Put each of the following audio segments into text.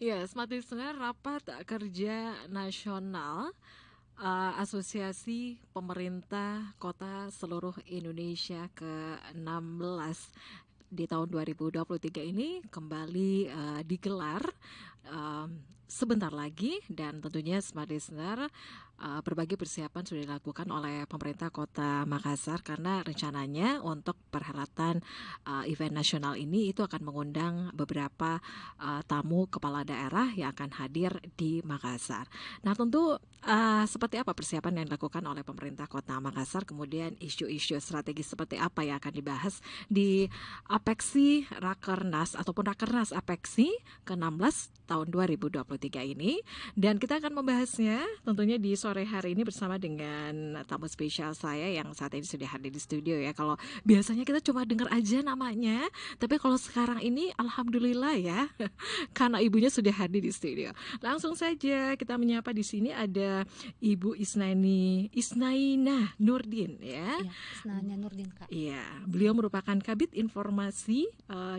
Ya, Smart Listener Rapat Kerja Nasional Asosiasi Pemerintah Kota Seluruh Indonesia ke-16 di tahun 2023 ini kembali digelar sebentar lagi, dan tentunya Smart Listener berbagai persiapan sudah dilakukan oleh pemerintah Kota Makassar karena rencananya untuk perhelatan event nasional ini itu akan mengundang beberapa tamu kepala daerah yang akan hadir di Makassar. Nah, tentu seperti apa persiapan yang dilakukan oleh pemerintah Kota Makassar, kemudian isu-isu strategis seperti apa yang akan dibahas di Apeksi Rakernas ataupun Rakernas Apeksi ke-16 tahun 2023 ini. Dan kita akan membahasnya tentunya di sore hari ini bersama dengan tamu spesial saya yang saat ini sudah hadir di studio ya. Kalau biasanya kita cuma dengar aja namanya, tapi kalau sekarang ini alhamdulillah ya, karena ibunya sudah hadir di studio. Langsung saja kita menyapa, di sini ada Ibu Isnaina Nurdin ya. Ya, Isnanya Nurdin, Kak. Iya, beliau merupakan Kabid Informasi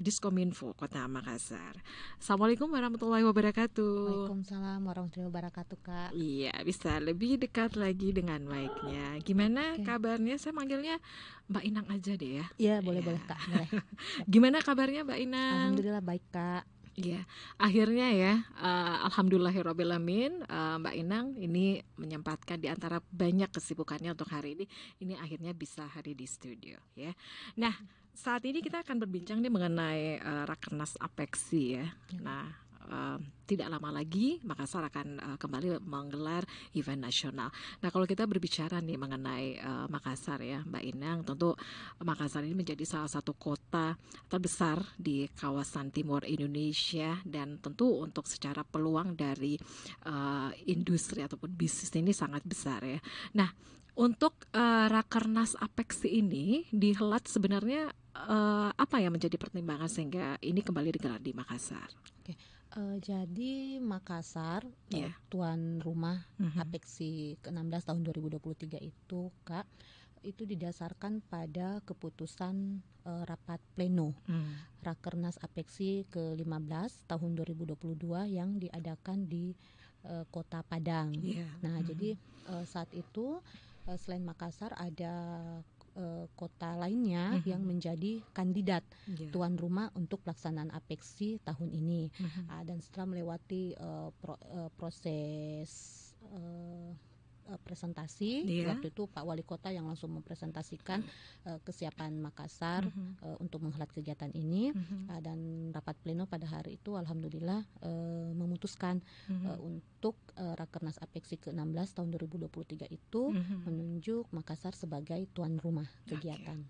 Diskominfo Kota Makassar. Assalamualaikum warahmatullahi wabarakatuh. Waalaikumsalam warahmatullahi wabarakatuh, Kak. Iya, bisa lebih dekat lagi dengan mic-nya. Gimana Oke. kabarnya? Saya manggilnya Mbak Inang aja deh ya. Iya, Iya. boleh-boleh, Kak. Boleh. Siap. Gimana kabarnya Mbak Inang? Alhamdulillah baik, Kak. Iya, akhirnya ya, alhamdulillahirobbilalamin, Mbak Inang ini menyempatkan di antara banyak kesibukannya untuk hari ini akhirnya bisa hadir di studio ya. Nah, saat ini kita akan berbincang nih mengenai Rakernas Apeksi ya. Ya. Nah, tidak lama lagi Makassar akan kembali menggelar event nasional. Nah, kalau kita berbicara nih mengenai Makassar ya, Mbak Inang, tentu Makassar ini menjadi salah satu kota terbesar di kawasan timur Indonesia, dan tentu untuk secara peluang dari industri ataupun bisnis ini sangat besar ya. Nah, untuk Rakernas Apeksi ini dihelat sebenarnya apa yang menjadi pertimbangan sehingga ini kembali digelar di Makassar? Oke. Jadi Makassar, Ya. tuan rumah Mhm. Apeksi ke-16 tahun 2023 itu, Kak, itu didasarkan pada keputusan rapat pleno Rakernas Apeksi ke-15 tahun 2022 yang diadakan di Kota Padang. Iya. Nah, jadi saat itu selain Makassar ada kota lainnya yang menjadi kandidat Iya. tuan rumah untuk pelaksanaan Apeksi tahun ini. Dan setelah melewati proses presentasi, Iya. waktu itu Pak Wali Kota yang langsung mempresentasikan kesiapan Makassar untuk menghelat kegiatan ini. Dan rapat pleno pada hari itu alhamdulillah memutuskan untuk Rakernas Apeksi ke-16 tahun 2023 itu menunjuk Makassar sebagai tuan rumah kegiatan.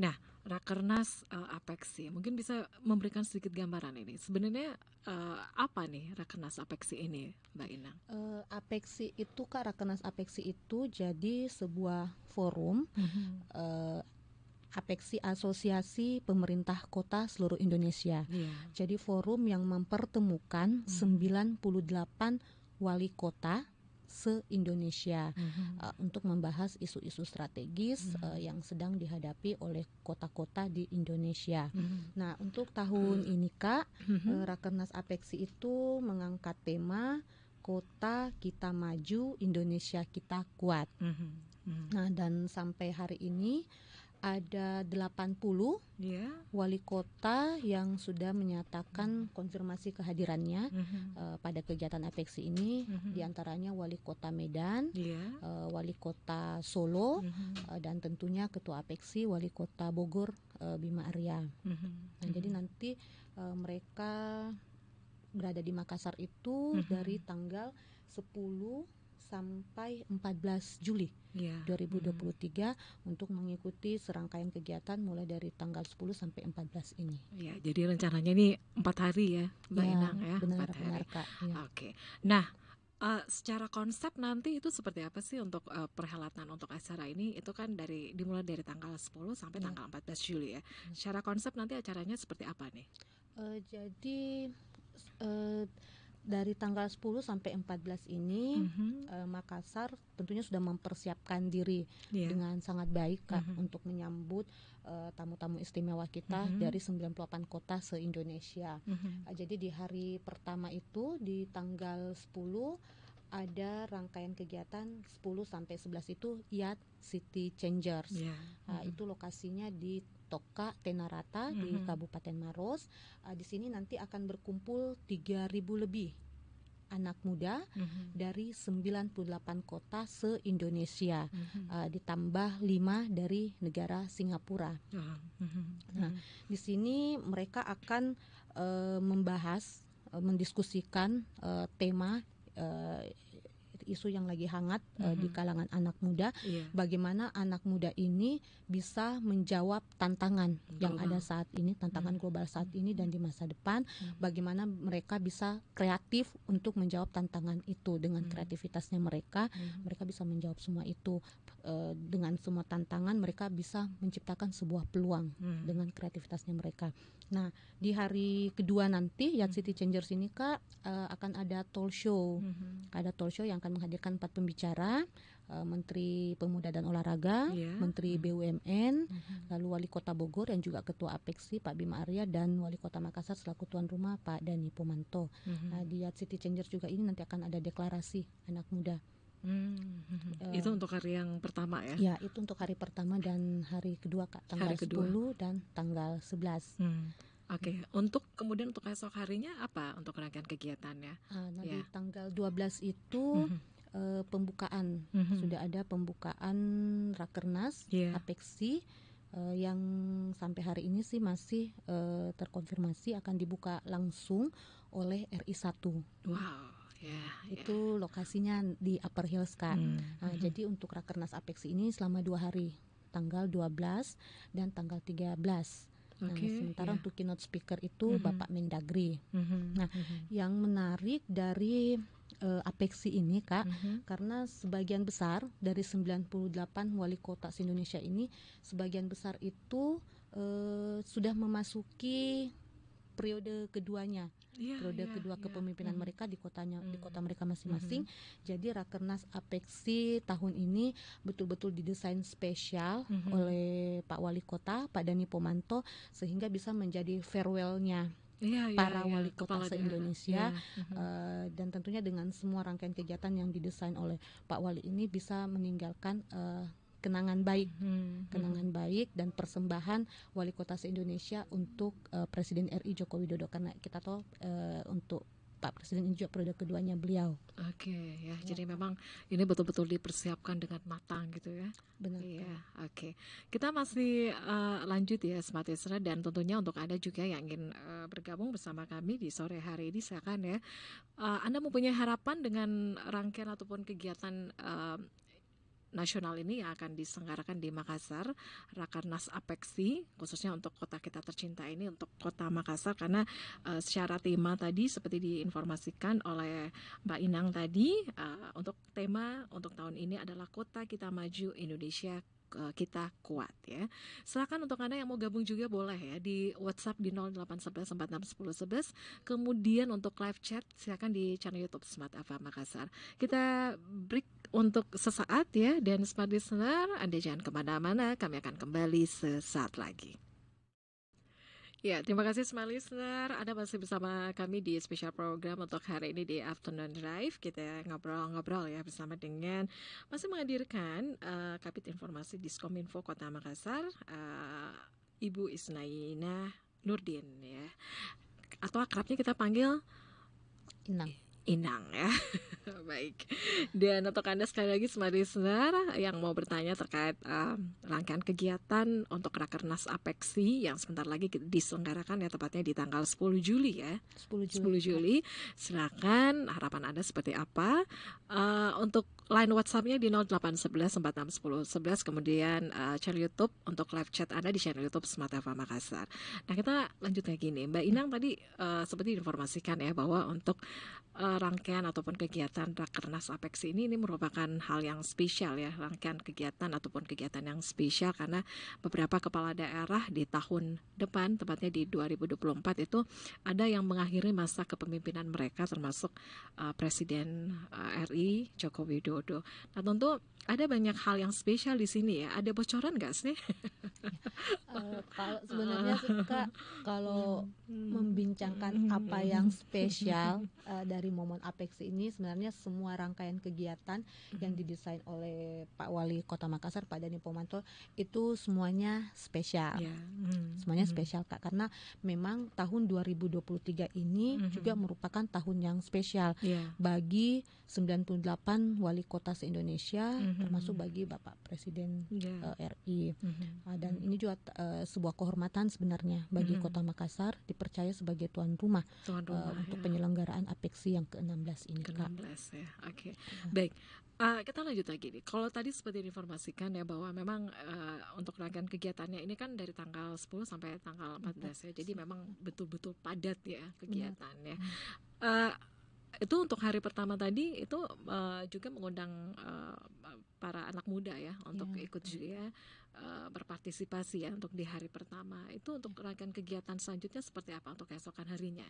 Nah, Rakernas Apeksi, mungkin bisa memberikan sedikit gambaran ini. Sebenarnya apa nih Rakernas Apeksi ini, Mbak Inang? Apeksi itu, Kak, Rakernas Apeksi itu jadi sebuah forum Apeksi Asosiasi Pemerintah Kota Seluruh Indonesia. Iya. Jadi forum yang mempertemukan 98 wali kota se-Indonesia untuk membahas isu-isu strategis yang sedang dihadapi oleh kota-kota di Indonesia. Nah, untuk tahun ini, Kak, Rakernas Apeksi itu mengangkat tema Kota Kita Maju, Indonesia Kita Kuat. Nah, dan sampai hari ini ada 80 wali kota yang sudah menyatakan konfirmasi kehadirannya pada kegiatan Apeksi ini. Di antaranya wali kota Medan, wali kota Solo, dan tentunya ketua Apeksi wali kota Bogor, Bima Arya. Nah, jadi nanti mereka berada di Makassar itu dari tanggal 10 sampai 14 Juli 2023 untuk mengikuti serangkaian kegiatan mulai dari tanggal 10 sampai 14 ini. Ya, jadi rencananya ini 4 hari ya, Mbak Inang ya. Benar, 4 hari. Kak. Ya. Oke. Nah, secara konsep nanti itu seperti apa sih untuk perhelatan untuk acara ini? Itu kan dimulai dari tanggal 10 sampai tanggal 14 Juli ya. Secara konsep nanti acaranya seperti apa nih? Jadi dari tanggal 10 sampai 14 ini Makassar tentunya sudah mempersiapkan diri dengan sangat baik Kak untuk menyambut tamu-tamu istimewa kita dari 98 kota se-Indonesia. Jadi di hari pertama itu di tanggal 10 ada rangkaian kegiatan 10 sampai 11 itu Yacht City Changers. Itu lokasinya di Toka Tenarata di Kabupaten Maros. Di sini nanti akan berkumpul 3.000 lebih anak muda dari 98 kota se-Indonesia, ditambah 5 dari negara Singapura. Nah, di sini mereka akan membahas, mendiskusikan tema isu yang lagi hangat di kalangan anak muda, bagaimana anak muda ini bisa menjawab tantangan yang ada saat ini, tantangan global saat ini dan di masa depan, bagaimana mereka bisa kreatif untuk menjawab tantangan itu. Dengan kreativitasnya mereka bisa menjawab semua itu. Dengan semua tantangan mereka bisa menciptakan sebuah peluang dengan kreativitasnya mereka. Nah, di hari kedua nanti Yacht City Changers ini Kak akan ada talk show. Ada talk show yang akan menghadirkan 4 pembicara, Menteri Pemuda dan Olahraga, Menteri BUMN, lalu Wali Kota Bogor yang juga Ketua Apexi Pak Bima Arya, dan Wali Kota Makassar selaku tuan rumah Pak Dani Pomanto. Nah, di Yacht City Changers juga ini nanti akan ada deklarasi anak muda. Itu untuk hari yang pertama ya? Ya, itu untuk hari pertama dan hari kedua Kak, tanggal 10 dan tanggal 11. Oke, untuk kemudian untuk esok harinya apa untuk rangkaian kegiatannya? Di tanggal 12 itu pembukaan, sudah ada pembukaan Rakernas Apexi yang sampai hari ini sih masih terkonfirmasi akan dibuka langsung oleh RI1. Wow. Itu lokasinya di Upper Hills Kak. Jadi untuk Rakernas Apexi ini selama 2 hari, tanggal 12 dan tanggal 13. Sementara untuk keynote speaker itu Bapak Mendagri. Nah, yang menarik dari Apexi ini Kak, karena sebagian besar dari 98 wali kota se-Indonesia ini, sebagian besar itu sudah memasuki periode keduanya. Kedua kepemimpinan mereka di kota mereka masing-masing. Jadi Rakernas Apexi tahun ini betul-betul didesain spesial oleh Pak Wali Kota Pak Dani Pomanto, sehingga bisa menjadi farewell-nya para wali kota se-Indonesia. Dan tentunya dengan semua rangkaian kegiatan yang didesain oleh Pak Wali ini bisa meninggalkan kenangan baik dan persembahan wali kota se-Indonesia untuk Presiden RI Joko Widodo, karena kita tahu untuk Pak Presiden ini juga periode keduanya beliau. Jadi memang ini betul-betul dipersiapkan dengan matang gitu ya. Benar. Kita masih lanjut ya Smart Listener, dan tentunya untuk Anda juga yang ingin bergabung bersama kami di sore hari ini, silakan ya. Anda mempunyai harapan dengan rangkaian ataupun kegiatan nasional ini yang akan diselenggarakan di Makassar, Rakernas Apexi, khususnya untuk kota kita tercinta ini, untuk kota Makassar, karena secara tema tadi seperti diinformasikan oleh Mbak Inang tadi, untuk tema untuk tahun ini adalah Kota Kita Maju, Indonesia Kita Kuat ya. Silakan untuk Anda yang mau gabung juga boleh ya di WhatsApp di 0811 461011. Kemudian untuk live chat silakan di channel YouTube Smart FM Makassar. Kita break untuk sesaat ya, dan Smart Listener, Anda jangan kemana-mana, kami akan kembali sesaat lagi. Ya, terima kasih Smart Listener, Anda masih bersama kami di special program untuk hari ini di Afternoon Drive. Kita ngobrol-ngobrol ya bersama dengan, masih menghadirkan Kabid Informasi Diskominfo Kota Makassar, Ibu Isnaina Nurdin ya, atau akrabnya kita panggil Inang ya. Baik. Dan untuk Anda sekali lagi Smart Listener yang mau bertanya terkait rangkaian kegiatan untuk Rakernas Apexi yang sebentar lagi diselenggarakan ya, tepatnya di tanggal 10 Juli ya. 10 Juli. Silakan harapan Anda seperti apa? Untuk line WhatsApp-nya di 0811 461011, kemudian channel YouTube untuk live chat Anda di channel YouTube Smart FM Makassar. Nah, kita lanjut lagi nih. Mbak Inang tadi seperti diinformasikan ya bahwa untuk rangkaian ataupun kegiatan Rakernas Apeksi ini merupakan hal yang spesial ya, rangkaian kegiatan ataupun kegiatan yang spesial karena beberapa kepala daerah di tahun depan, tepatnya di 2024 itu ada yang mengakhiri masa kepemimpinan mereka termasuk Presiden RI Joko Widodo. Nah tentu ada banyak hal yang spesial di sini ya. Ada bocoran nggak sih? Kalau sebenarnya sih Kak, kalau membincangkan apa yang spesial dari momen Apeksi ini, sebenarnya semua rangkaian kegiatan yang didesain oleh Pak Wali Kota Makassar, Pak Dani Pomanto, itu semuanya spesial. Ya. Semuanya spesial Kak, karena memang tahun 2023 ini juga merupakan tahun yang spesial bagi 98 wali kota se-Indonesia, termasuk bagi Bapak Presiden RI. Dan ini juga sebuah kehormatan sebenarnya bagi Kota Makassar dipercaya sebagai tuan rumah untuk penyelenggaraan Apeksi yang ke-16 ini. Ke-16 ya, oke. Baik, kita lanjut lagi nih. Kalau tadi seperti diinformasikan ya bahwa memang untuk rangkaian kegiatannya ini kan dari tanggal 10 sampai tanggal 14 ya. Jadi memang betul-betul padat ya kegiatannya. Itu untuk hari pertama tadi itu juga mengundang para anak muda ya untuk ikut juga berpartisipasi ya untuk di hari pertama. Itu untuk rangkaian kegiatan selanjutnya seperti apa untuk keesokan harinya,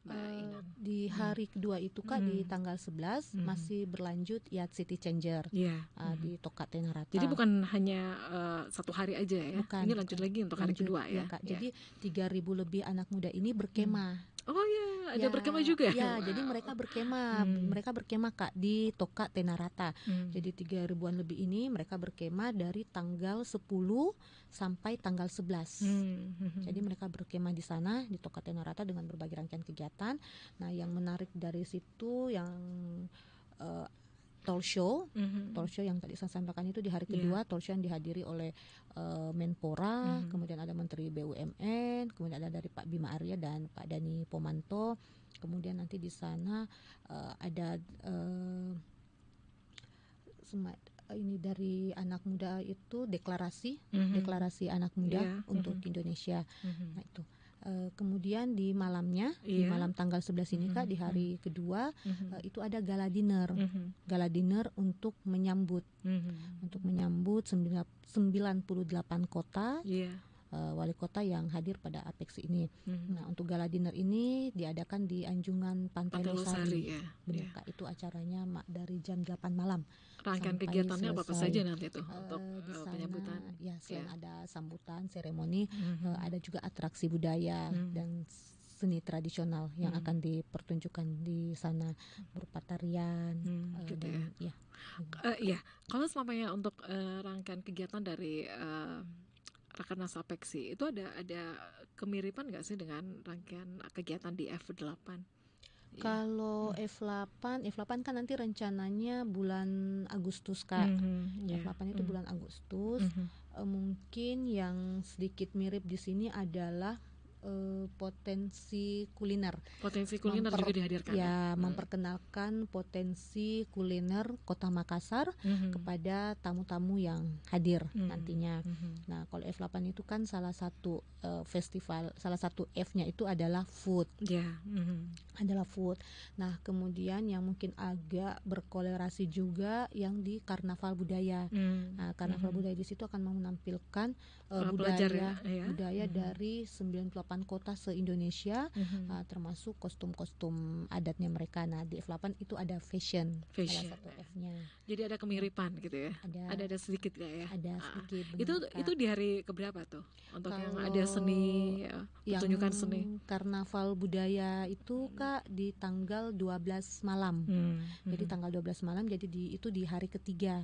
Mbak Inan? Di hari kedua itu Kak, di tanggal 11 masih berlanjut Yacht City Changer di Tokat Tenarata. Jadi bukan hanya satu hari aja ya. Bukan, ini lanjut lagi untuk hari kedua ya. Kak. Jadi 3.000 lebih anak muda ini berkemah. Oh ya, ada berkemah juga. Ya, jadi mereka berkemah Kak di Tokat Tenarata. Jadi 3.000-an lebih ini mereka berkemah dari tanggal 10 sampai tanggal 11. Jadi mereka berkemah di sana di Tokat Tenarata dengan berbagai rangkaian kegiatan. Nah, yang menarik dari situ yang talk show yang tadi saya sampaikan itu di hari kedua, talk show yang dihadiri oleh Menpora, kemudian ada Menteri BUMN, kemudian ada dari Pak Bima Arya dan Pak Dani Pomanto, kemudian nanti di sana ada ini dari anak muda itu deklarasi anak muda untuk Indonesia. Nah itu. Kemudian di malamnya, di malam tanggal 11 ini Kak, di hari kedua itu ada gala dinner untuk menyambut 98 kota wali kota yang hadir pada Apeksi ini. Nah, untuk gala dinner ini diadakan di Anjungan Pantai Losari. Benar Kak, itu acaranya dari jam 8 malam. Rangkaian kegiatannya apa saja nanti tuh untuk penyambutan? Ya, selain ada sambutan, seremoni, ada juga atraksi budaya dan seni tradisional yang akan dipertunjukkan di sana, berupa tarian. Gitu ya. Kalau selamanya untuk rangkaian kegiatan dari Rakernas Apeksi itu ada kemiripan nggak sih dengan rangkaian kegiatan di F8? Kalau F8 kan nanti rencananya bulan Agustus Kak. F8 itu bulan Agustus. Mungkin yang sedikit mirip di sini adalah potensi kuliner juga dihadirkan memperkenalkan potensi kuliner Kota Makassar kepada tamu-tamu yang hadir nantinya. Nah, kalau F8 itu kan salah satu festival, salah satu F-nya itu adalah food. Adalah food. Nah, kemudian yang mungkin agak berkolerasi juga yang di Karnaval Budaya. Nah, Karnaval Budaya di situ akan menampilkan budaya dari 98 kota se-Indonesia, termasuk kostum-kostum adatnya mereka. Nah, di F8 itu ada fashion. Salah satu F-nya. Jadi ada kemiripan gitu ya. Ada sedikit ya. Ada sedikit. Itu di hari keberapa tuh? Untuk yang ada seni, pertunjukan seni. Karnaval budaya itu Kak di tanggal 12 malam. Jadi tanggal 12 malam, jadi itu di hari ketiga.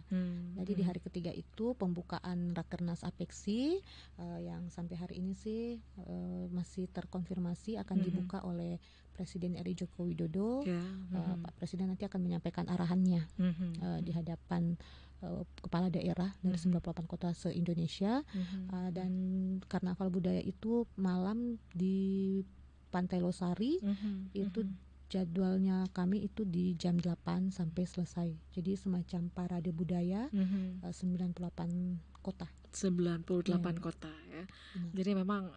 Jadi di hari ketiga itu pembukaan Rakernas Apeksi yang sampai hari ini sih masih terkonfirmasi akan dibuka oleh Presiden RI Joko Widodo. Pak Presiden nanti akan menyampaikan arahannya di hadapan kepala daerah dari 98 kota se-Indonesia. Dan Karnaval budaya itu malam di Pantai Losari itu jadwalnya kami itu di jam 8 sampai selesai. Jadi semacam parade budaya 98 kota. 98 kota ya. Benar. Jadi memang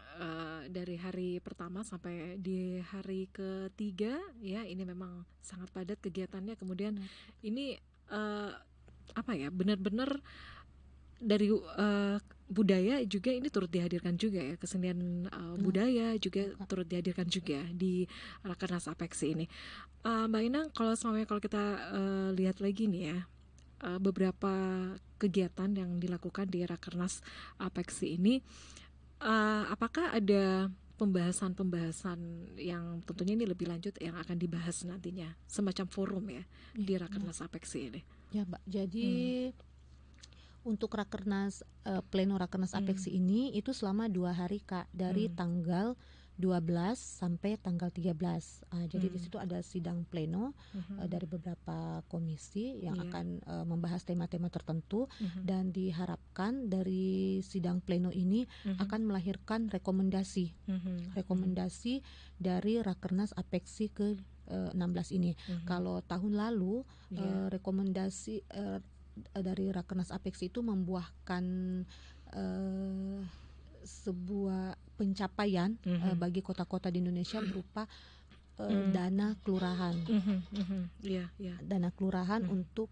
dari hari pertama sampai di hari ketiga ya, ini memang sangat padat kegiatannya. Kemudian ini apa ya, benar-benar dari budaya juga ini turut dihadirkan juga ya, kesenian budaya juga turut dihadirkan juga di Rakernas Apeksi ini. Mbak Inang, kalau kita lihat lagi nih ya, beberapa kegiatan yang dilakukan di Rakernas Apeksi ini, apakah ada pembahasan yang tentunya ini lebih lanjut yang akan dibahas nantinya, semacam forum ya di Rakernas Apeksi ini? Ya, Mbak. Jadi untuk Rakernas pleno Rakernas Apeksi ini itu selama 2 hari, Kak, dari tanggal 12 sampai tanggal 13. Jadi di situ ada sidang pleno dari beberapa komisi yang akan membahas tema-tema tertentu, dan diharapkan dari sidang pleno ini akan melahirkan rekomendasi dari Rakernas Apeksi ke 16 ini. Kalau tahun lalu rekomendasi dari Rakernas Apeksi itu membuahkan sebuah pencapaian bagi kota-kota di Indonesia berupa dana kelurahan. Dana kelurahan untuk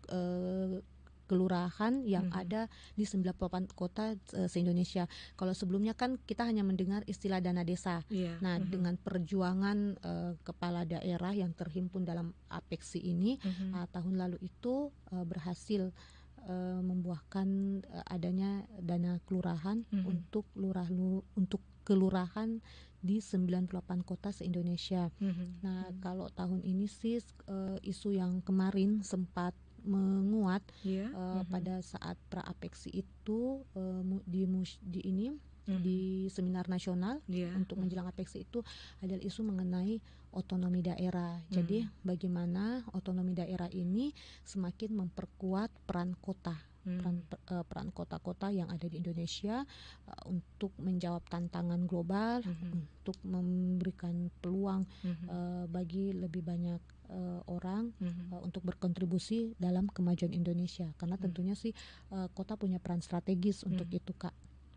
kelurahan yang ada di 98 kota se-Indonesia. Kalau sebelumnya kan kita hanya mendengar istilah dana desa. Nah, dengan perjuangan kepala daerah yang terhimpun dalam Apeksi ini, tahun lalu itu berhasil membuahkan adanya dana kelurahan untuk kelurahan di 98 kota se-Indonesia. Nah, kalau tahun ini sih isu yang kemarin sempat menguat pada saat pra Apeksi itu di seminar nasional untuk menjelang Apeksi itu adalah isu mengenai otonomi daerah. Jadi bagaimana otonomi daerah ini semakin memperkuat peran kota. Peran kota-kota yang ada di Indonesia untuk menjawab tantangan global, untuk memberikan peluang bagi lebih banyak orang untuk berkontribusi dalam kemajuan Indonesia, karena tentunya sih kota punya peran strategis untuk itu, Kak.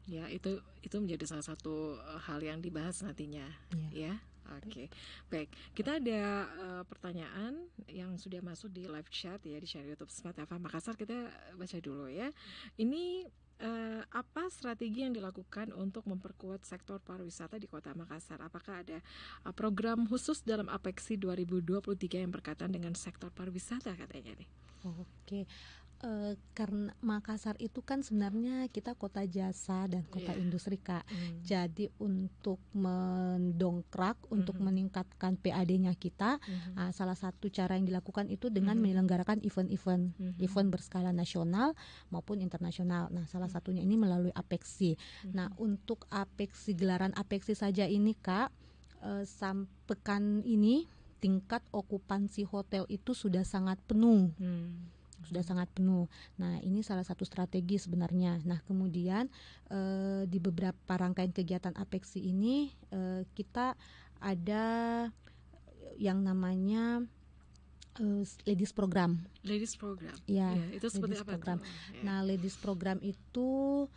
Ya, itu menjadi salah satu hal yang dibahas nantinya ya. Oke. Baik, kita ada pertanyaan yang sudah masuk di live chat ya, di share YouTube Smart FM Makassar. Kita baca dulu ya. Ini apa strategi yang dilakukan untuk memperkuat sektor pariwisata di Kota Makassar? Apakah ada program khusus dalam Apeksi 2023 yang berkaitan dengan sektor pariwisata katanya nih? Oke. Karena Makassar itu kan sebenarnya kita kota jasa dan kota industri, Kak. Jadi untuk mendongkrak, untuk meningkatkan PAD-nya kita, salah satu cara yang dilakukan itu dengan menyelenggarakan event berskala nasional maupun internasional. Nah, salah satunya ini melalui Apeksi. Nah, untuk Apeksi, gelaran Apeksi saja ini, Kak, pekan ini tingkat okupansi hotel itu sudah sangat penuh. Nah, ini salah satu strategi sebenarnya. Nah, kemudian di beberapa rangkaian kegiatan Apeksi ini kita ada yang namanya ladies program. Ya, itu seperti apa program. Itu? Nah, ladies program itu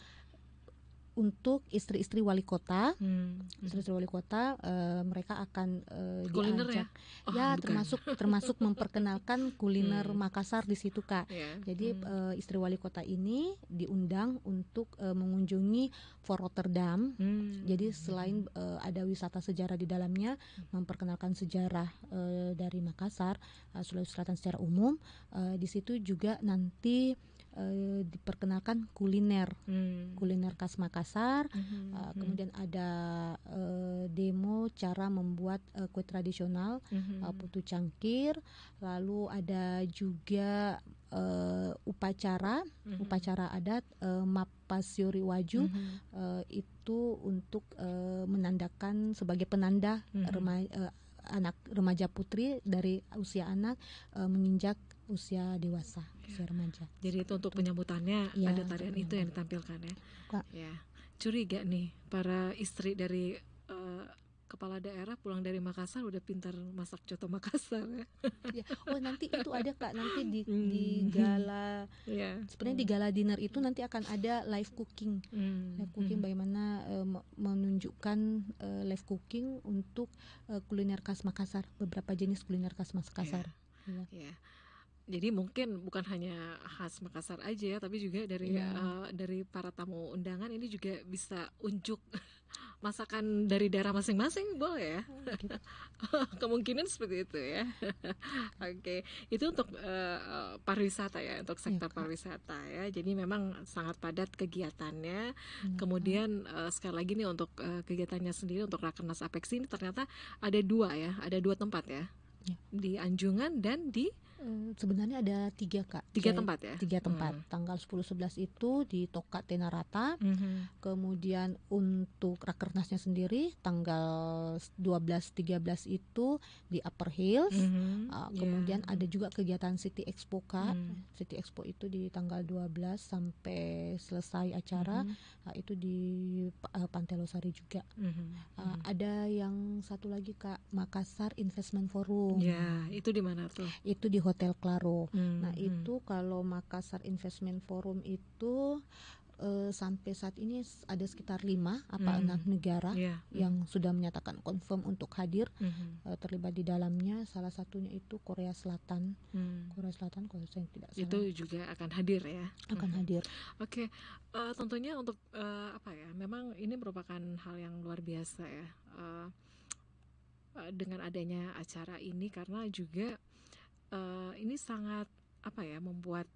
untuk istri-istri wali kota, mereka akan kuliner diajak, termasuk memperkenalkan kuliner Makassar di situ, Kak. Jadi istri wali kota ini diundang untuk mengunjungi Fort Rotterdam. Jadi selain ada wisata sejarah di dalamnya, memperkenalkan sejarah dari Makassar, Sulawesi Selatan secara umum, di situ juga nanti diperkenalkan kuliner khas Makassar. Kemudian ada demo cara membuat kue tradisional, putu cangkir. Lalu ada juga upacara adat Mapasiori Waju, itu untuk menandakan sebagai penanda anak remaja putri dari usia anak menginjak usia dewasa, usia remaja. Jadi itu untuk penyambutannya ada tarian itu yang ditampilkan ya. Ya. Curiga nih para istri dari kepala daerah pulang dari Makassar udah pintar masak coto Makassar ya. Ya. Oh, nanti itu ada Kak, nanti di gala, Yeah. sebenarnya di gala dinner itu nanti akan ada live cooking. Live cooking bagaimana menunjukkan live cooking untuk kuliner khas Makassar, beberapa jenis kuliner khas Makassar. Yeah. Yeah. Jadi mungkin bukan hanya khas Makassar aja ya, tapi juga dari para tamu undangan ini juga bisa unjuk masakan dari daerah masing-masing, boleh ya? Gitu. Kemungkinan seperti itu ya. Oke, itu untuk pariwisata ya, untuk sektor pariwisata ya. Jadi memang sangat padat kegiatannya. Kemudian sekali lagi nih untuk kegiatannya sendiri untuk Rakernas Apeksi ini ternyata ada dua tempat ya. Di Anjungan dan di sebenarnya ada 3 Kak. 3 tempat ya? 3 tempat. Tanggal 10-11 itu di Toka Tenarata. Kemudian untuk Rakernasnya sendiri tanggal 12-13 itu di Upper Hills. Kemudian ada juga kegiatan City Expo Kak. City Expo itu di tanggal 12 sampai selesai acara. Itu di Pantai Losari juga. Ada yang satu lagi Kak, Makassar Investment Forum. Ya, itu di mana tuh? Itu di Hotel Claro. Nah, itu kalau Makassar Investment Forum itu sampai saat ini ada sekitar 5 apa 6 negara yang sudah menyatakan confirm untuk hadir terlibat di dalamnya. Salah satunya itu Korea Selatan. Korea Selatan kalau saya tidak salah. Itu juga akan hadir ya. Akan hadir. Oke, tentunya untuk apa ya? Memang ini merupakan hal yang luar biasa ya. Dengan adanya acara ini, karena juga ini sangat apa ya, membuat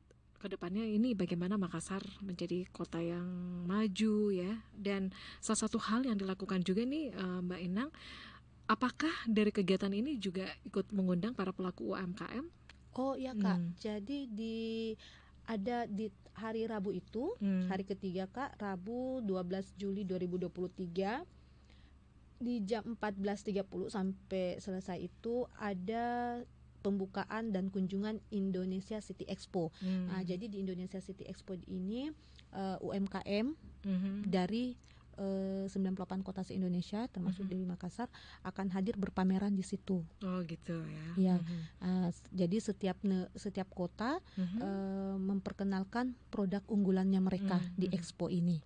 kedepannya ini bagaimana Makassar menjadi kota yang maju ya. Dan salah satu hal yang dilakukan juga nih Mbak Inang, apakah dari kegiatan ini juga ikut mengundang para pelaku UMKM? Oh iya Kak, jadi ada di hari Rabu itu, hari ketiga Kak, Rabu 12 Juli 2023 di jam 14.30 sampai selesai itu ada pembukaan dan kunjungan Indonesia City Expo. Nah, jadi di Indonesia City Expo ini UMKM dari 98 kota se-Indonesia termasuk di Makassar akan hadir berpameran di situ. Oh gitu ya. Ya, jadi setiap kota memperkenalkan produk unggulannya mereka di expo ini.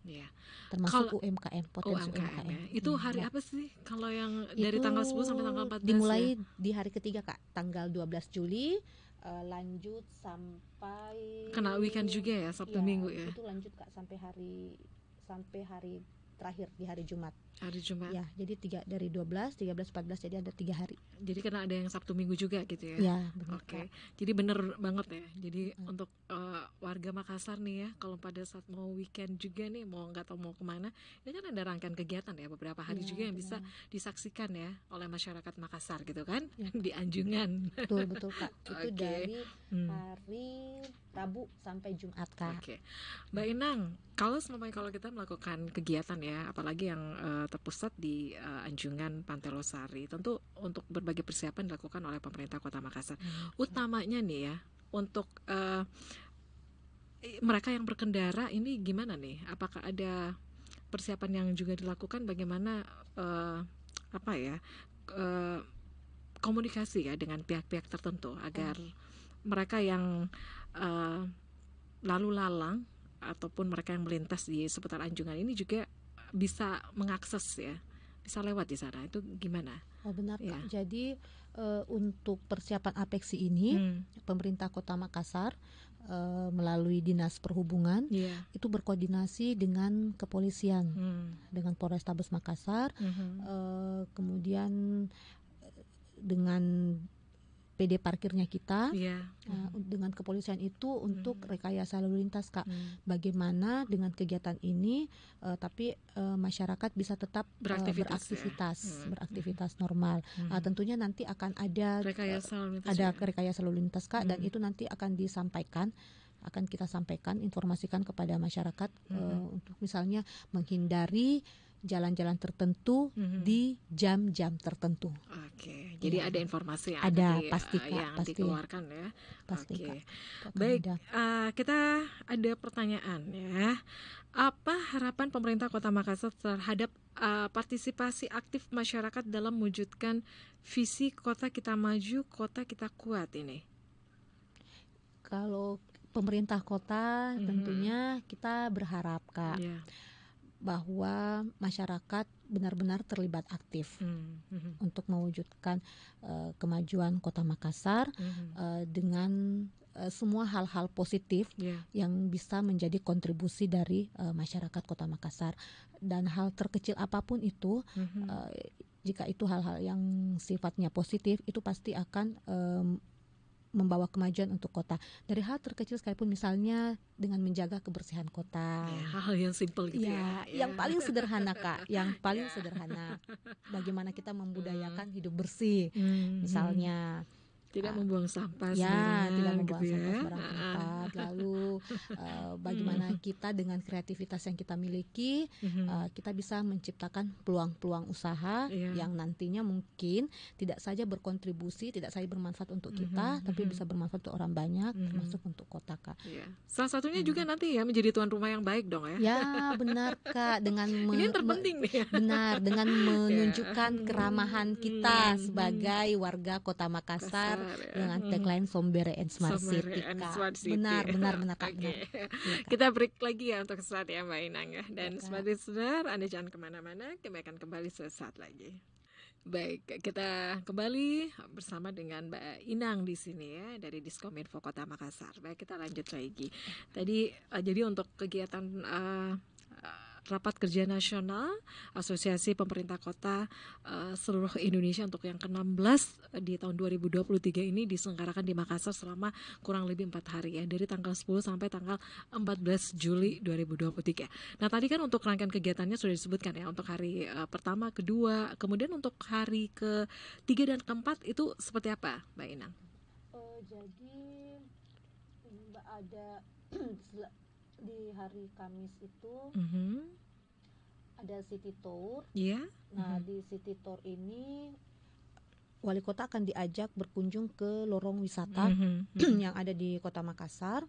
Termasuk UMKM, potensi UMKM. Ya. Itu hari apa sih kalau yang dari tanggal 10 sampai tanggal 14? Dimulai di hari ketiga Kak, tanggal 12 Juli lanjut sampai kena weekend juga ya, Sabtu Minggu ya. Itu lanjut Kak sampai hari terakhir di hari Jumat. Hari Jumat. Ya, jadi dari 12, 13, 14 jadi ada 3 hari. Jadi karena ada yang Sabtu Minggu juga gitu ya. Ya, benar. Oke. Jadi bener banget ya. Jadi untuk warga Makassar nih ya, kalau pada saat mau weekend juga nih, mau nggak tahu mau kemana, ini kan ada rangkaian kegiatan ya, beberapa hari juga yang bisa disaksikan ya oleh masyarakat Makassar gitu kan, di Anjungan. Betul Kak. Itu dari hari Rabu sampai Jumat Kak. Oke. Mbak Inang, kalau kita melakukan kegiatan ya, apalagi yang terpusat di Anjungan Pantai Losari, tentu untuk berbagai persiapan dilakukan oleh pemerintah Kota Makassar. Utamanya nih ya, untuk mereka yang berkendara ini gimana nih? Apakah ada persiapan yang juga dilakukan? Bagaimana komunikasi ya dengan pihak-pihak tertentu agar mereka yang lalu lalang ataupun mereka yang melintas di seputar Anjungan ini juga bisa mengakses ya, bisa lewat di sana. Itu gimana? Oh benar Kak. Jadi untuk persiapan Apeksi ini pemerintah Kota Makassar melalui Dinas Perhubungan itu berkoordinasi dengan kepolisian, dengan Polrestabes Makassar, kemudian dengan PD parkirnya kita, dengan kepolisian itu untuk rekayasa lalu lintas Kak. Bagaimana dengan kegiatan ini, tapi masyarakat bisa tetap beraktivitas normal. Tentunya nanti akan ada rekayasa lalu lintas Kak, dan itu nanti akan kita sampaikan, informasikan kepada masyarakat untuk misalnya menghindari jalan-jalan tertentu di jam-jam tertentu. Oke, jadi ada informasi yang pasti dikeluarkan ya. Pasti, Oke, Kak. Baik, kita ada pertanyaan ya. Apa harapan pemerintah Kota Makassar terhadap partisipasi aktif masyarakat dalam mewujudkan visi kota kita maju, kota kita kuat ini? Kalau pemerintah kota tentunya kita berharap Kak bahwa masyarakat benar-benar terlibat aktif untuk mewujudkan kemajuan Kota Makassar dengan semua hal-hal positif yang bisa menjadi kontribusi dari masyarakat Kota Makassar, dan hal terkecil apapun itu jika itu hal-hal yang sifatnya positif itu pasti akan membawa kemajuan untuk kota. Dari hal terkecil sekalipun, misalnya dengan menjaga kebersihan kota. Hal yang simpel gitu ya. Yang paling sederhana Kak, yang paling sederhana. Bagaimana kita membudayakan hidup bersih, misalnya. Tidak membuang sampah sembarangan. Tidak membuang gitu sampah sembarang tempat. Lalu bagaimana kita dengan kreativitas yang kita miliki, kita bisa menciptakan peluang-peluang usaha yang nantinya mungkin tidak saja berkontribusi, tidak saja bermanfaat untuk kita, tapi bisa bermanfaat untuk orang banyak, termasuk untuk kota Kak. Salah satunya juga nanti ya menjadi tuan rumah yang baik dong ya. Ya benar Kak, dengan ini yang terpenting nih. Benar, dengan menunjukkan keramahan kita sebagai warga Kota Makassar dengan tagline Sombere and Smart City Kak. Benar Kak. Okay. Kita break lagi ya untuk saat ya Mbak Inang ya. Dan Smart Listener, Anda jangan kemana-mana, kami akan kembali sesaat lagi. Baik, kita kembali bersama dengan Mbak Inang di sini ya dari Diskominfo Kota Makassar. Baik, kita lanjut lagi. Tadi jadi untuk kegiatan Rapat Kerja Nasional Asosiasi Pemerintah Kota seluruh Indonesia untuk yang ke-16 di tahun 2023 ini diselenggarakan di Makassar selama kurang lebih 4 hari ya, dari tanggal 10 sampai tanggal 14 Juli 2023. Nah tadi kan untuk rangkaian kegiatannya sudah disebutkan ya, untuk hari pertama, kedua, kemudian untuk hari ke-3 dan ke-4 itu seperti apa Mbak Inang? Jadi ada di hari Kamis itu ada City Tour. Nah di City Tour ini wali kota akan diajak berkunjung ke lorong wisata yang ada di Kota Makassar.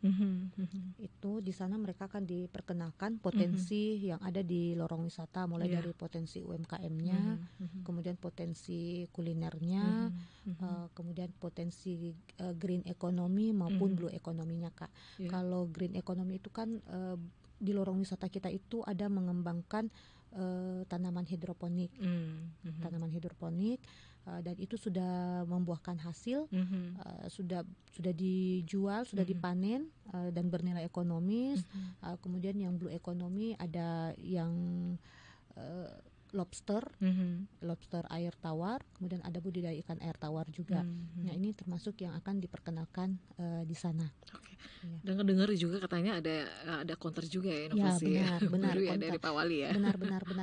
Itu di sana mereka akan diperkenalkan potensi yang ada di lorong wisata, mulai dari potensi UMKM-nya, kemudian potensi kulinernya, kemudian potensi green economy maupun blue economy-nya Kak. Kalau green economy itu kan di lorong wisata kita itu ada mengembangkan tanaman hidroponik. Tanaman hidroponik dan itu sudah membuahkan hasil, sudah dijual, sudah dipanen dan bernilai ekonomis. Kemudian yang blue economy ada yang lobster air tawar, kemudian ada budidaya ikan air tawar juga. Nah ini termasuk yang akan diperkenalkan di sana. Dan dengar juga katanya ada counter juga ya, inovasi benar baru ya dari Pak Wali ya. Benar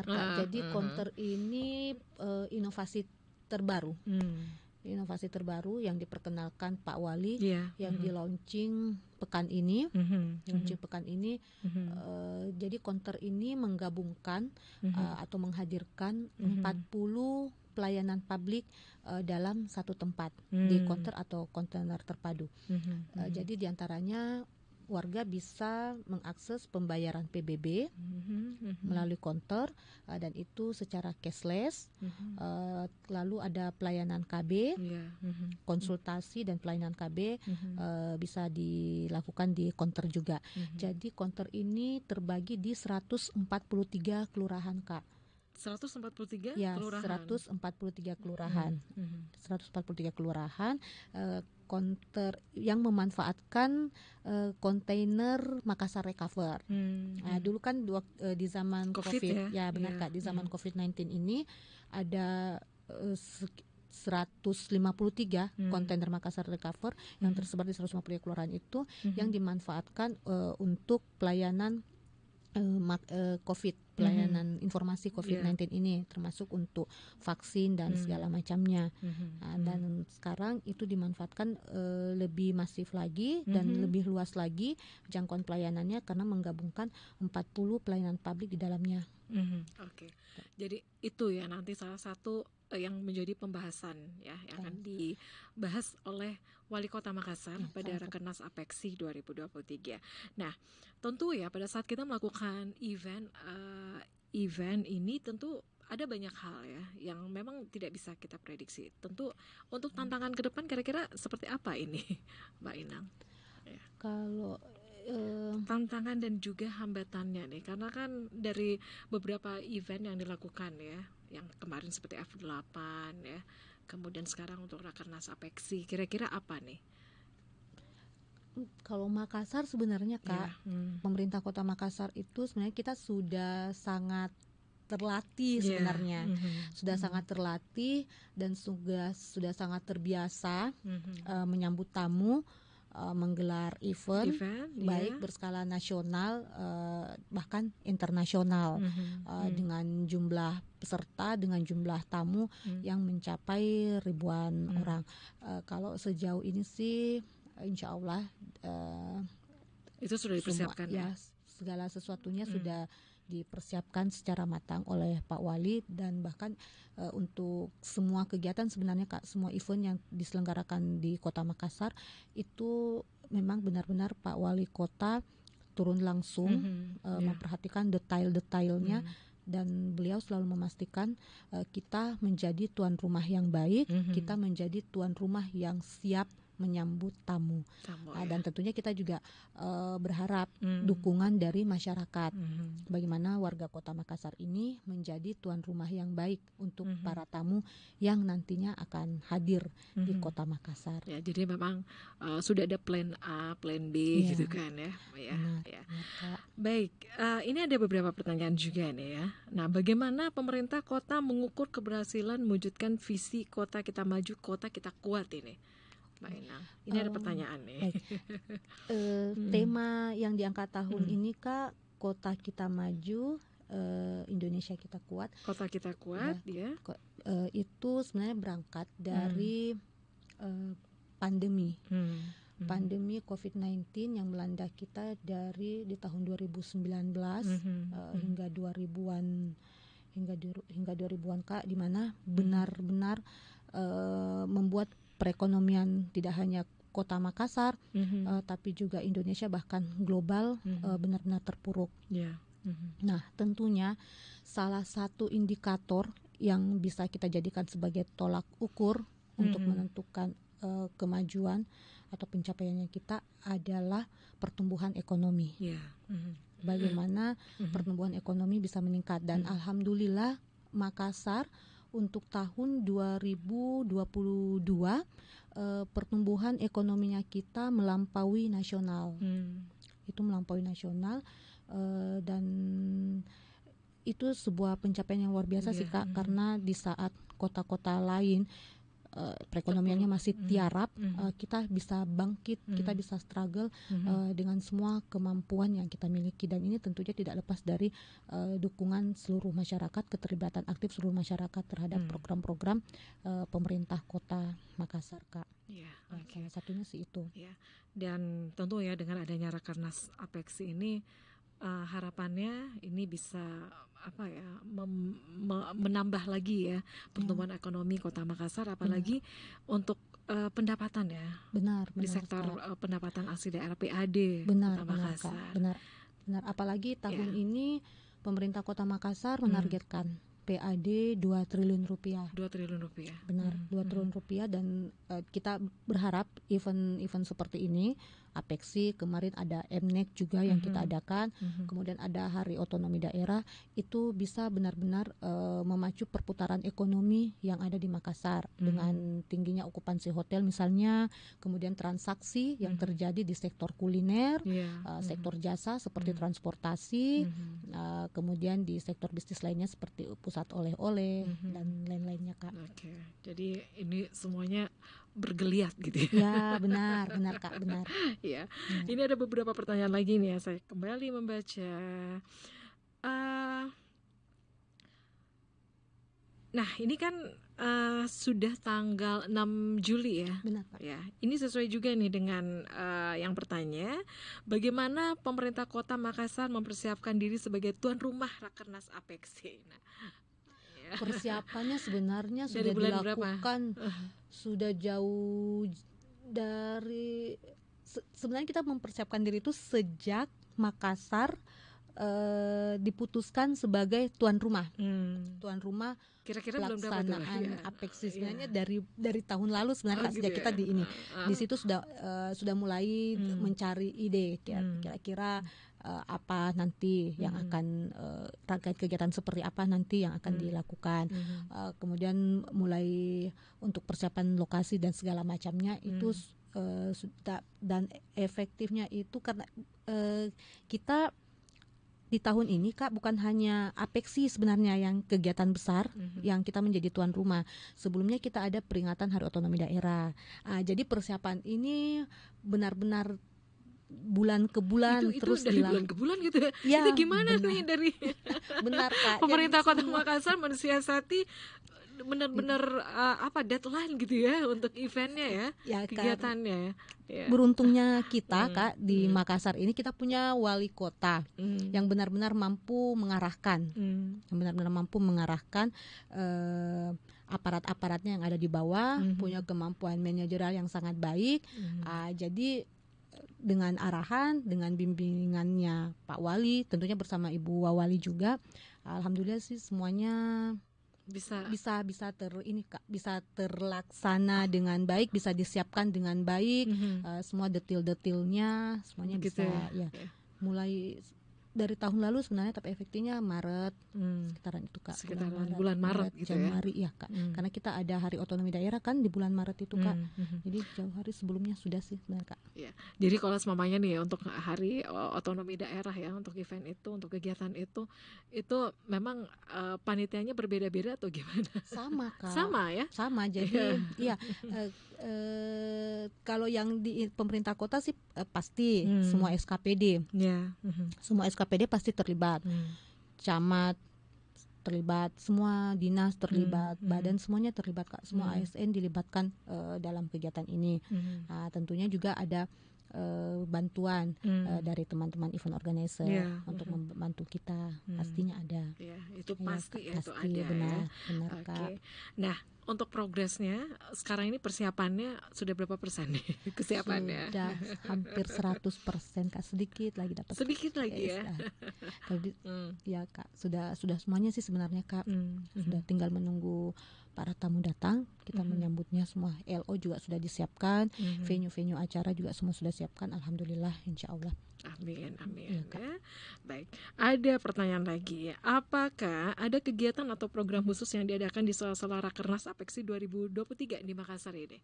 Kak. Jadi counter ini inovasi terbaru. Inovasi terbaru yang diperkenalkan Pak Wali yang di launching pekan ini. Jadi counter ini menggabungkan atau menghadirkan 40 pelayanan publik dalam satu tempat di counter atau kontainer terpadu. Jadi diantaranya warga bisa mengakses pembayaran PBB melalui counter dan itu secara cashless. Lalu ada pelayanan KB, konsultasi dan pelayanan KB bisa dilakukan di counter juga. Jadi counter ini terbagi di 143 kelurahan Kak. 143 ya, kelurahan. 143 kelurahan. 143 kelurahan. Counter yang memanfaatkan kontainer Makassar Recover. Nah, dulu kan di zaman COVID ya benar Kak, di zaman COVID-19 ini ada 153 kontainer Makassar Recover yang tersebar di 153 kelurahan itu yang dimanfaatkan untuk pelayanan COVID, pelayanan informasi COVID-19 ini, termasuk untuk vaksin dan segala macamnya. Dan sekarang itu dimanfaatkan lebih masif lagi dan lebih luas lagi jangkauan pelayanannya karena menggabungkan 40 pelayanan publik di dalamnya. Oke. Jadi itu ya nanti salah satu yang menjadi pembahasan ya yang akan dibahas oleh Wali Kota Makassar pada Rakernas Apeksi 2023. Nah, tentu ya pada saat kita melakukan event ini tentu ada banyak hal ya yang memang tidak bisa kita prediksi. Tentu untuk tantangan ke depan kira-kira seperti apa ini, Mbak Inang? Ya. Kalau Tantangan dan juga hambatannya nih, karena kan dari beberapa event yang dilakukan ya, yang kemarin seperti F8 ya, kemudian sekarang untuk Rakernas Apeksi, kira-kira apa nih? kalau Makassar sebenarnya Kak, Ya. pemerintah Kota Makassar itu sebenarnya kita sudah sangat terlatih Ya. sebenarnya, sudah sangat terlatih dan sudah sangat terbiasa menyambut tamu, menggelar event baik berskala nasional bahkan internasional dengan jumlah peserta, dengan jumlah tamu yang mencapai ribuan orang. Kalau sejauh ini sih insya Allah itu sudah dipersiapkan ya segala sesuatunya sudah dipersiapkan secara matang oleh Pak Wali, dan bahkan untuk semua kegiatan sebenarnya Kak, semua event yang diselenggarakan di Kota Makassar itu memang benar-benar Pak Wali Kota turun langsung memperhatikan detail-detailnya, dan beliau selalu memastikan kita menjadi tuan rumah yang baik, kita menjadi tuan rumah yang siap menyambut tamu. Dan tentunya kita juga berharap dukungan dari masyarakat. Bagaimana warga Kota Makassar ini menjadi tuan rumah yang baik untuk para tamu yang nantinya akan hadir di Kota Makassar. Ya, jadi memang sudah ada plan A, plan B gitu kan ya. Baik, ini ada beberapa pertanyaan juga nih ya. Nah, bagaimana pemerintah kota mengukur keberhasilan mewujudkan visi Kota Kita Maju, Kota Kita Kuat ini? Mbak Inang, ini ada pertanyaan nih. Tema yang diangkat tahun ini Kak, Kota Kita Maju, Indonesia Kita Kuat. Kota Kita Kuat ya. Itu sebenarnya berangkat dari pandemi. Pandemi COVID-19 yang melanda kita di tahun 2019 hingga 2000-an Kak, di mana benar-benar membuat perekonomian tidak hanya Kota Makassar, tapi juga Indonesia bahkan global benar-benar terpuruk. Nah, tentunya salah satu indikator yang bisa kita jadikan sebagai tolak ukur untuk menentukan kemajuan atau pencapaiannya kita adalah pertumbuhan ekonomi. Bagaimana pertumbuhan ekonomi bisa meningkat, dan alhamdulillah Makassar untuk tahun 2022 pertumbuhan ekonominya kita melampaui nasional. Itu melampaui nasional, dan itu sebuah pencapaian yang luar biasa sih Kak, karena di saat kota-kota lain perekonomiannya masih tiarap, kita bisa bangkit, kita bisa struggle dengan semua kemampuan yang kita miliki, dan ini tentunya tidak lepas dari dukungan seluruh masyarakat, keterlibatan aktif seluruh masyarakat terhadap program-program pemerintah Kota Makassar Kak. Salah satunya sih itu. Dan tentu ya dengan adanya Rakernas Apeksi ini harapannya ini bisa menambah lagi ya pertumbuhan ekonomi Kota Makassar, apalagi untuk pendapatan ya. Benar di sektor pendapatan asli daerah PAD Kota Makassar. Benar. Apalagi tahun ini pemerintah Kota Makassar menargetkan PAD 2 triliun rupiah. 2 triliun rupiah. Benar, 2 triliun rupiah, dan kita berharap event-event seperti ini, Apeksi, kemarin ada MNEC juga yang kita adakan, kemudian ada Hari Otonomi Daerah, itu bisa benar-benar memacu perputaran ekonomi yang ada di Makassar dengan tingginya okupansi hotel misalnya, kemudian transaksi yang terjadi di sektor kuliner, sektor jasa seperti transportasi, kemudian di sektor bisnis lainnya seperti pusat oleh-oleh dan lain-lainnya Kak. Jadi ini semuanya bergeliat gitu ya. Benar Kak, benar. Ya. Ini ada beberapa pertanyaan lagi nih ya, saya kembali membaca. Nah, ini kan sudah tanggal 6 Juli ya. Benar Pak. Ya, ini sesuai juga nih dengan yang bertanya, bagaimana pemerintah Kota Makassar mempersiapkan diri sebagai tuan rumah Rakernas Apeksi. Nah, persiapannya sebenarnya sudah dilakukan sudah jauh dari sebenarnya kita mempersiapkan diri itu sejak Makassar diputuskan sebagai tuan rumah. Tuan rumah Kira-kira belum dapat tuh. pelaksanaan Ya. Apeksi sebenarnya dari tahun lalu sebenarnya Kak, gitu sejak ya. kita di ini di situ sudah mulai mencari ide kira-kira apa nanti yang akan rangkaian kegiatan seperti apa nanti yang akan dilakukan. Kemudian mulai untuk persiapan lokasi dan segala macamnya itu sudah, dan efektifnya itu karena kita di tahun ini Kak bukan hanya Apeksi sebenarnya yang kegiatan besar yang kita menjadi tuan rumah. Sebelumnya kita ada peringatan Hari Otonomi Daerah. Jadi persiapan ini benar-benar bulan ke bulan itu terus dari bulan ke bulan gitu ya. Ya, Itu gimana benar. nih dari Benar Kak. pemerintah Jadi Kota Makassar mensiasati benar-benar deadline gitu ya untuk eventnya ya, kegiatannya ya. Beruntungnya kita Kak di Makassar ini kita punya wali kota yang benar-benar mampu mengarahkan, aparat-aparatnya yang ada di bawah, punya kemampuan manajerial yang sangat baik. Jadi dengan arahan, dengan bimbingannya Pak Wali, tentunya bersama Ibu Wawali juga, alhamdulillah sih semuanya bisa terlaksana dengan baik, bisa disiapkan dengan baik, semua detail-detailnya semuanya gitu bisa ya. Mulai dari tahun lalu sebenarnya, tapi efektifnya Maret sekitaran itu Kak, bulan Maret gitu Januari ya Kak, karena kita ada Hari Otonomi Daerah kan di bulan Maret itu Kak. Jadi jauh hari sebelumnya sudah sih sebenarnya Kak. Ya. Jadi kalau semuanya nih untuk Hari Otonomi Daerah ya, untuk event itu, untuk kegiatan itu memang panitianya berbeda-beda atau gimana? Sama Kak. Sama ya? Sama. Jadi iya. Kalau yang di pemerintah kota sih pasti semua SKPD. Semua SKPD pasti terlibat. Camat terlibat, semua dinas terlibat, badan semuanya terlibat Kak. Semua ASN dilibatkan dalam kegiatan ini. Tentunya juga ada bantuan dari teman-teman event organizer untuk membantu kita, pastinya ada. Itu pasti ya, itu ada. Benar Oke. Kak. Nah, untuk progresnya sekarang ini persiapannya sudah berapa persen nih kesiapannya? Sudah hampir 100% Kak, sedikit lagi dapat. Sedikit lagi ya. Tapi ya Kak, sudah semuanya sih sebenarnya Kak. Sudah tinggal menunggu para tamu datang, kita menyambutnya semua. LO juga sudah disiapkan, venue-venue acara juga semua sudah siapkan, alhamdulillah, insya Allah. Amin. Ya. Baik, ada pertanyaan lagi. Apakah ada kegiatan atau program khusus yang diadakan di sela-sela Rakernas Apeksi 2023 di Makassar ini?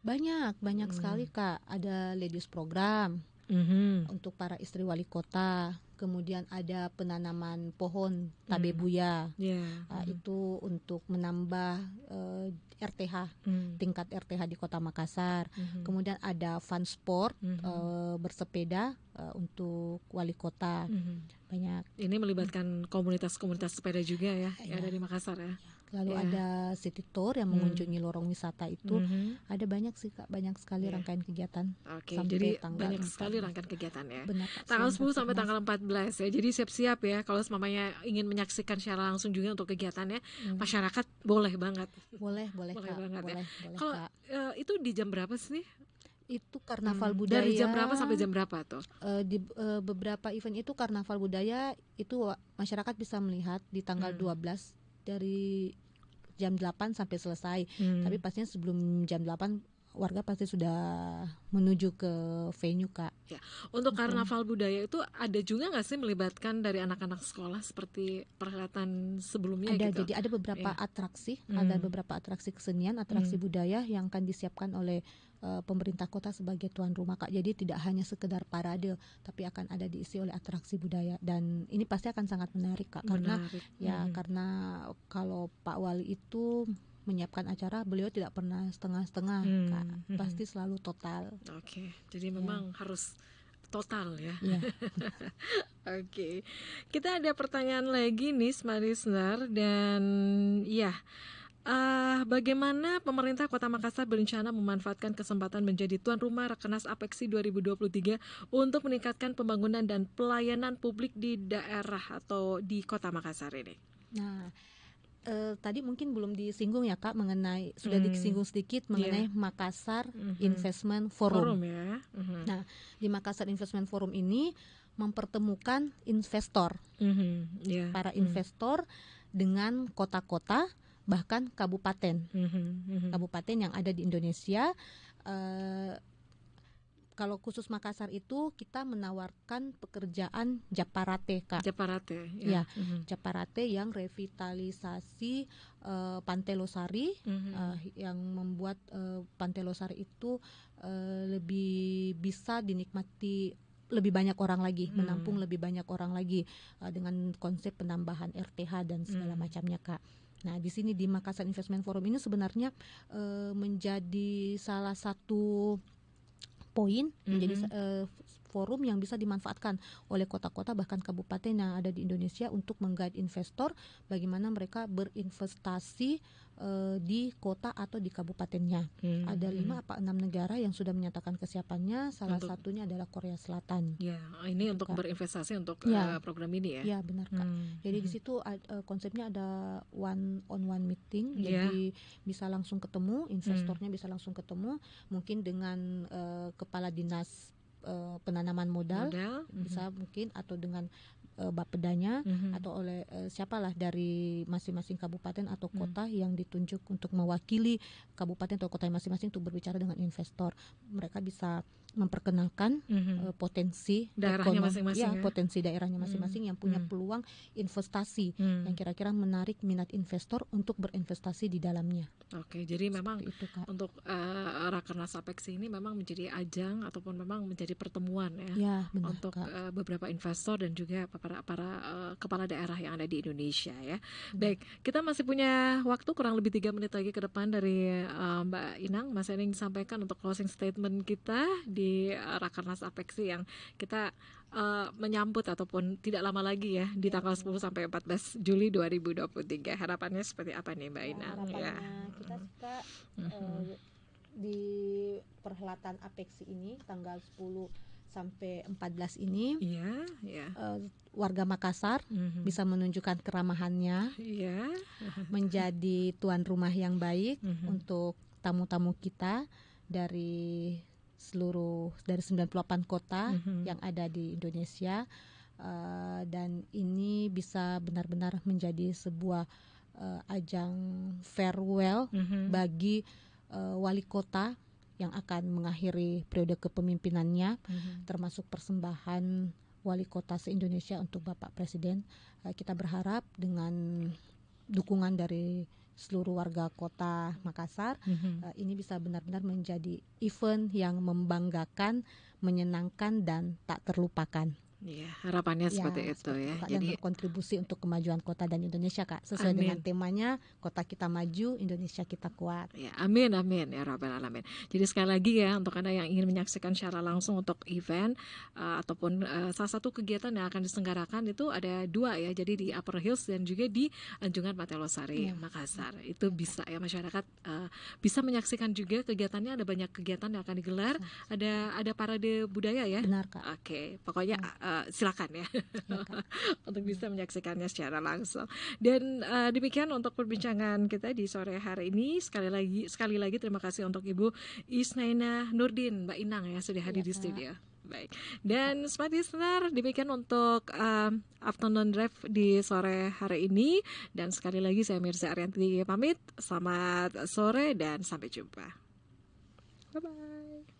Banyak sekali Kak. Ada ladies program untuk para istri wali kota. Kemudian ada penanaman pohon tabebuya. Itu untuk menambah RTH, tingkat RTH di Kota Makassar. Kemudian ada fun sport, bersepeda untuk wali kota. Banyak. Ini melibatkan komunitas-komunitas sepeda juga ya, yang ada di Makassar ya. Lalu ada city tour yang mengunjungi lorong wisata itu. Ada banyak sih Kak, banyak sekali rangkaian kegiatan. Oke, jadi banyak sekali rangkaian kegiatan ya. Benar, tanggal 10 sampai tanggal 14 ya. Jadi siap-siap ya kalau semuanya ingin menyaksikan secara langsung juga untuk kegiatannya. Masyarakat boleh banget. Boleh Kak. Banget boleh kalau itu di jam berapa sih? Itu karnaval budaya. Dari jam berapa sampai jam berapa tuh? Di beberapa event itu karnaval budaya itu masyarakat bisa melihat di tanggal 12 dari jam 8 sampai selesai. Tapi pastinya sebelum jam 8 warga pasti sudah menuju ke venue Kak. Ya. Untuk karnaval budaya itu ada juga nggak sih melibatkan dari anak-anak sekolah seperti perhelatan sebelumnya? Ada, gitu? jadi ada beberapa atraksi, ada beberapa atraksi kesenian, atraksi budaya yang akan disiapkan oleh pemerintah kota sebagai tuan rumah Kak. Jadi tidak hanya sekedar parade, tapi akan ada diisi oleh atraksi budaya, dan ini pasti akan sangat menarik Kak. Karena kalau Pak Wali itu menyiapkan acara, beliau tidak pernah setengah-setengah Kak. Pasti selalu total. Oke, jadi memang harus total ya. Oke. Kita ada pertanyaan lagi nih Smart Listener, dan bagaimana pemerintah Kota Makassar berencana memanfaatkan kesempatan menjadi tuan rumah Rakernas Apeksi 2023 untuk meningkatkan pembangunan dan pelayanan publik di daerah atau di Kota Makassar ini? Nah, tadi mungkin belum disinggung ya Kak, mengenai sudah disinggung sedikit mengenai Makassar Investment Forum. Ya. Nah, di Makassar Investment Forum ini mempertemukan investor, Yeah. para investor dengan kota-kota bahkan kabupaten yang ada di Indonesia. Kalau khusus Makassar itu kita menawarkan pekerjaan Japarate, Kak. Japarate, ya. Japarate yang revitalisasi Pantai Losari, yang membuat Pantai Losari itu lebih bisa dinikmati lebih banyak orang lagi, menampung lebih banyak orang lagi dengan konsep penambahan RTH dan segala macamnya, Kak. Nah, di sini di Makassar Investment Forum ini sebenarnya menjadi salah satu poin, menjadi forum yang bisa dimanfaatkan oleh kota-kota bahkan kabupaten yang ada di Indonesia untuk mengguide investor bagaimana mereka berinvestasi di kota atau di kabupatennya. Ada 5 apa 6 negara yang sudah menyatakan kesiapannya, salah satunya adalah Korea Selatan. Ya, ini untuk Kak. berinvestasi untuk program ini ya. Ya, benar, Kak. Jadi di situ konsepnya ada one on one meeting, jadi bisa langsung ketemu, investornya bisa langsung ketemu, mungkin dengan kepala dinas penanaman modal. Bisa mungkin, atau dengan bapedanya, atau oleh siapalah dari masing-masing kabupaten atau kota yang ditunjuk untuk mewakili kabupaten atau kota masing-masing untuk berbicara dengan investor. Mereka bisa memperkenalkan potensi daerahnya masing-masing, potensi daerahnya masing-masing yang punya peluang investasi yang kira-kira menarik minat investor untuk berinvestasi di dalamnya. Oke, jadi memang itu, Kak. Untuk Rakernas Apeksi ini memang menjadi ajang ataupun memang menjadi pertemuan ya benar, untuk beberapa investor dan juga para kepala daerah yang ada di Indonesia ya. Baik, kita masih punya waktu kurang lebih 3 menit lagi ke depan dari Mbak Inang. Mas Ening disampaikan untuk closing statement kita di Rakernas Apeksi yang kita menyambut ataupun tidak lama lagi ya di tanggal 10 sampai 14 Juli 2023. Harapannya seperti apa nih Mbak Inang? Harapannya kita suka di perhelatan Apeksi ini tanggal 10 sampai 14 ini warga Makassar bisa menunjukkan keramahannya, menjadi tuan rumah yang baik untuk tamu-tamu kita dari 98 kota yang ada di Indonesia, dan ini bisa benar-benar menjadi sebuah ajang farewell bagi wali kota yang akan mengakhiri periode kepemimpinannya, termasuk persembahan wali kota se-Indonesia untuk Bapak Presiden. Kita berharap dengan dukungan dari seluruh warga kota Makassar, ini bisa benar-benar menjadi event yang membanggakan, menyenangkan, dan tak terlupakan. Ya, harapannya seperti itu ya. Dan berkontribusi untuk kemajuan kota dan Indonesia, Kak. Sesuai dengan temanya, kota kita maju, Indonesia kita kuat. Ya, amin ya rabbal alamin. Jadi sekali lagi ya, untuk Anda yang ingin menyaksikan secara langsung untuk event ataupun salah satu kegiatan yang akan diselenggarakan itu ada 2 ya. Jadi di Upper Hills dan juga di Anjungan Pantai Losari, Makassar. Itu bisa ya masyarakat bisa menyaksikan juga kegiatannya. Ada banyak kegiatan yang akan digelar. Ada parade budaya ya. Benar, Kak. Oke, pokoknya silakan ya, untuk bisa menyaksikannya secara langsung. Dan demikian untuk perbincangan kita di sore hari ini. Sekali lagi terima kasih untuk Ibu Isnaina Nurdin, Mbak Inang ya sudah hadir di studio. Baik. Dan smart listener, demikian untuk afternoon drive di sore hari ini. Dan sekali lagi saya Mirza Arianti pamit. Selamat sore dan sampai jumpa. Bye bye.